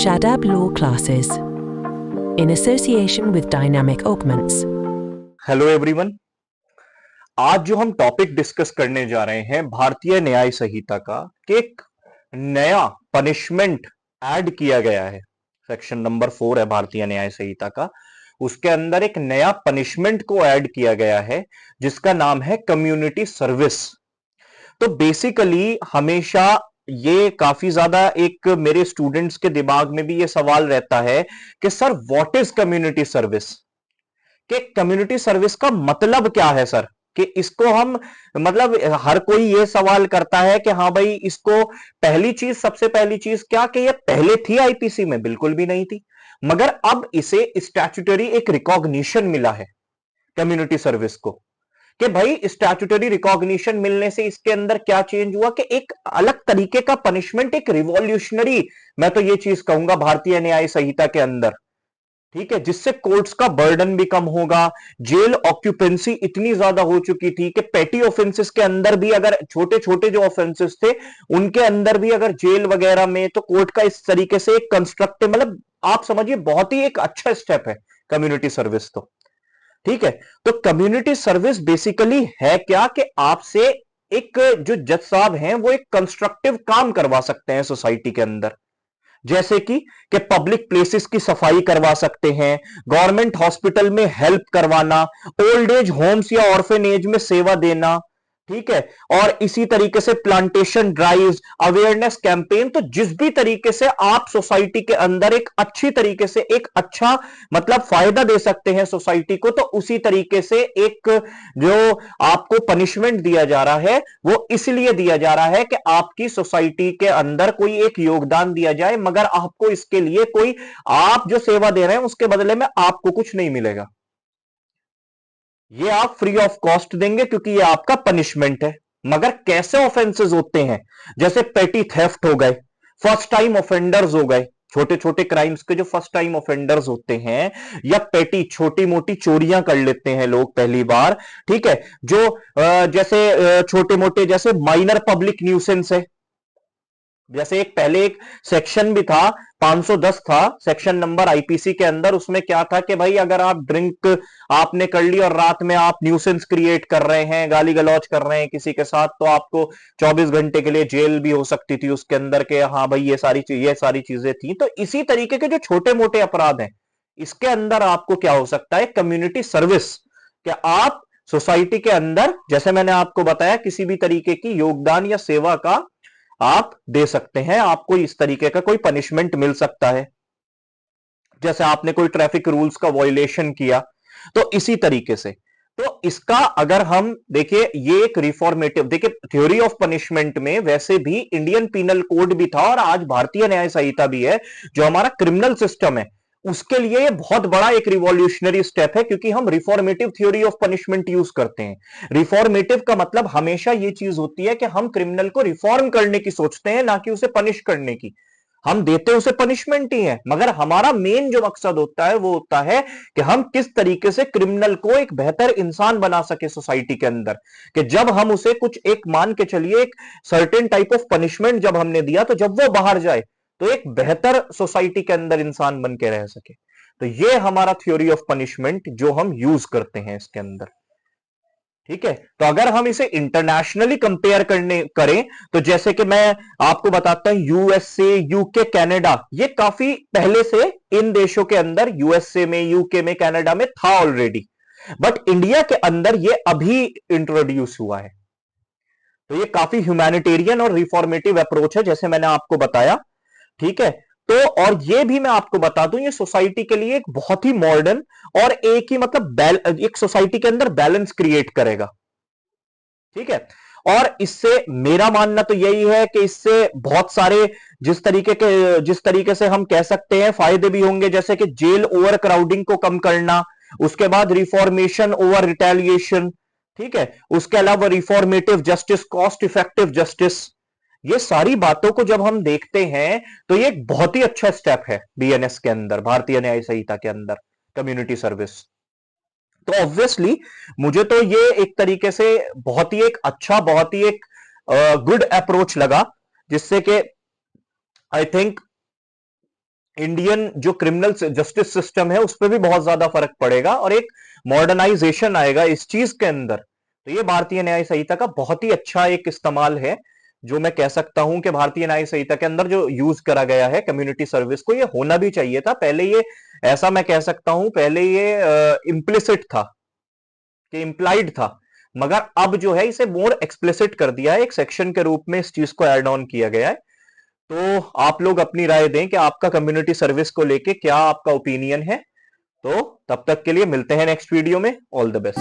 Shadab Law Classes in association with Dynamic Augments. Hello everyone, आज जो हम topic discuss करने जा रहे हैं भारतीय न्याय संहिता का कि एक नया पनिशमेंट ऐड किया गया है। सेक्शन नंबर 4 है भारतीय न्याय संहिता का, उसके अंदर एक नया पनिशमेंट को ऐड किया गया है जिसका नाम है कम्युनिटी सर्विस। तो बेसिकली हमेशा ये काफी ज्यादा एक मेरे स्टूडेंट्स के दिमाग में भी ये सवाल रहता है कि sir what is community service, कि कम्युनिटी सर्विस का मतलब क्या है सर, कि इसको हम मतलब हर कोई ये सवाल करता है कि हाँ भाई इसको सबसे पहली चीज क्या कि ये पहले थी आईपीसी में? बिल्कुल भी नहीं थी, मगर अब इसे स्टैट्यूटरी एक रिकॉग्निशन मिला है कम्युनिटी सर्विस को, कि भाई स्टैट्यूटरी रिकॉग्निशन मिलने से इसके अंदर क्या चेंज हुआ कि एक अलग तरीके का पनिशमेंट, एक रिवॉल्यूशनरी, मैं तो ये चीज कहूंगा भारतीय न्याय संहिता के अंदर, ठीक है, जिससे कोर्ट्स का बर्डन भी कम होगा। जेल ऑक्यूपेंसी इतनी ज्यादा हो चुकी थी कि पेटी ऑफेंसेस के अंदर भी, अगर छोटे छोटे जो ऑफेंसेस थे उनके अंदर भी अगर जेल वगैरह में, तो कोर्ट का इस तरीके से एक कंस्ट्रक्टिव, मतलब आप समझिए बहुत ही एक अच्छा स्टेप है कम्युनिटी सर्विस। तो ठीक है, तो कम्युनिटी सर्विस बेसिकली है क्या कि आपसे एक जो जज साहब हैं वो एक कंस्ट्रक्टिव काम करवा सकते हैं सोसाइटी के अंदर, जैसे कि पब्लिक प्लेसेस की सफाई करवा सकते हैं, गवर्नमेंट हॉस्पिटल में हेल्प करवाना, ओल्ड एज होम्स या ऑर्फेनेज में सेवा देना, ठीक है, और इसी तरीके से प्लांटेशन ड्राइव्स, अवेयरनेस कैंपेन। तो जिस भी तरीके से आप सोसाइटी के अंदर एक अच्छी तरीके से एक अच्छा मतलब फायदा दे सकते हैं सोसाइटी को, तो उसी तरीके से एक जो आपको पनिशमेंट दिया जा रहा है वो इसलिए दिया जा रहा है कि आपकी सोसाइटी के अंदर कोई एक योगदान दिया जाए, मगर आपको इसके लिए कोई, आप जो सेवा दे रहे हैं उसके बदले में आपको कुछ नहीं मिलेगा, ये आप फ्री ऑफ कॉस्ट देंगे क्योंकि ये आपका पनिशमेंट है। मगर कैसे ऑफेंसेस होते हैं, जैसे पेटी थेफ्ट हो गए, फर्स्ट टाइम ऑफेंडर्स हो गए, छोटे छोटे क्राइम्स के जो फर्स्ट टाइम ऑफेंडर्स होते हैं, या पेटी छोटी मोटी चोरियां कर लेते हैं लोग पहली बार, ठीक है, जो जैसे छोटे मोटे जैसे माइनर पब्लिक न्यूसेंस है, जैसे एक पहले एक सेक्शन भी था 510 था सेक्शन नंबर आईपीसी के अंदर, उसमें क्या था कि भाई अगर आप ड्रिंक आपने कर ली और रात में आप न्यूसेंस क्रिएट कर रहे हैं, गाली गलौज कर रहे हैं किसी के साथ, तो आपको 24 घंटे के लिए जेल भी हो सकती थी उसके अंदर के, हाँ भाई ये सारी चीजें थी। तो इसी तरीके के जो छोटे मोटे अपराध हैं इसके अंदर आपको क्या हो सकता है, कम्युनिटी सर्विस, क्या आप सोसाइटी के अंदर जैसे मैंने आपको बताया किसी भी तरीके की योगदान या सेवा का आप दे सकते हैं, आपको इस तरीके का कोई पनिशमेंट मिल सकता है, जैसे आपने कोई ट्रैफिक रूल्स का वायलेशन किया, तो इसी तरीके से। तो इसका अगर हम देखिए, ये एक रिफॉर्मेटिव, देखिए थ्योरी ऑफ पनिशमेंट में वैसे भी इंडियन पीनल कोड भी था और आज भारतीय न्याय संहिता भी है, जो हमारा क्रिमिनल सिस्टम है उसके लिए ये बहुत बड़ा एक रिवॉल्यूशनरी स्टेप है, क्योंकि हम reformative theory of punishment use करते हैं। रिफॉर्मेटिव का मतलब हमेशा ये चीज होती है कि हम क्रिमिनल को रिफॉर्म करने की सोचते हैं, ना कि उसे पनिश करने की। हम देते उसे पनिशमेंट ही है, मगर हमारा मेन जो मकसद होता है वो होता है कि हम किस तरीके से क्रिमिनल को एक बेहतर इंसान बना सके सोसाइटी के अंदर, कि जब हम उसे कुछ एक मान के चलिए एक सर्टेन टाइप ऑफ पनिशमेंट जब हमने दिया, तो जब वो बाहर जाए तो एक बेहतर सोसाइटी के अंदर इंसान बन के रह सके। तो ये हमारा थ्योरी ऑफ पनिशमेंट जो हम यूज करते हैं इसके अंदर, ठीक है। तो अगर हम इसे इंटरनेशनली कंपेयर करें, तो जैसे कि मैं आपको बताता हूं, यूएसए, यूके, कनाडा, ये काफी पहले से इन देशों के अंदर, यूएसए में, यूके में, कनाडा में था ऑलरेडी, बट इंडिया के अंदर ये अभी इंट्रोड्यूस हुआ है। तो ये काफी ह्यूमैनिटेरियन और रिफॉर्मेटिव अप्रोच है, जैसे मैंने आपको बताया, ठीक है। तो और ये भी मैं आपको बता दूं, ये सोसाइटी के लिए एक बहुत ही मॉडर्न और एक ही मतलब एक सोसाइटी के अंदर बैलेंस क्रिएट करेगा, ठीक है। और इससे मेरा मानना तो यही है कि इससे बहुत सारे जिस तरीके से हम कह सकते हैं फायदे भी होंगे, जैसे कि जेल ओवर क्राउडिंग को कम करना, उसके बाद रिफॉर्मेशन ओवर रिटेलिएशन, ठीक है, उसके अलावा reformative justice, cost effective justice, ये सारी बातों को जब हम देखते हैं तो ये एक बहुत ही अच्छा स्टेप है बीएनएस के अंदर, भारतीय न्याय संहिता के अंदर कम्युनिटी सर्विस। तो ऑब्वियसली मुझे तो ये एक तरीके से बहुत ही एक अच्छा, बहुत ही एक गुड अप्रोच लगा, जिससे कि आई थिंक इंडियन जो क्रिमिनल जस्टिस सिस्टम है उस पर भी बहुत ज्यादा फर्क पड़ेगा और एक मॉडर्नाइजेशन आएगा इस चीज के अंदर। तो ये भारतीय न्याय संहिता का बहुत ही अच्छा एक इस्तेमाल है, जो मैं कह सकता हूं कि भारतीय न्याय संहिता के अंदर जो यूज करा गया है कम्युनिटी सर्विस को, ये होना भी चाहिए था पहले। ये ऐसा मैं कह सकता हूं पहले ये इम्प्लिसिट था कि इम्प्लाइड था, मगर अब जो है इसे मोर एक्सप्लिसिट कर दिया है, एक सेक्शन के रूप में इस चीज को ऐड ऑन किया गया है। तो आप लोग अपनी राय दें कि आपका कम्युनिटी सर्विस को लेके क्या आपका ओपिनियन है। तो तब तक के लिए मिलते हैं नेक्स्ट वीडियो में। All the best.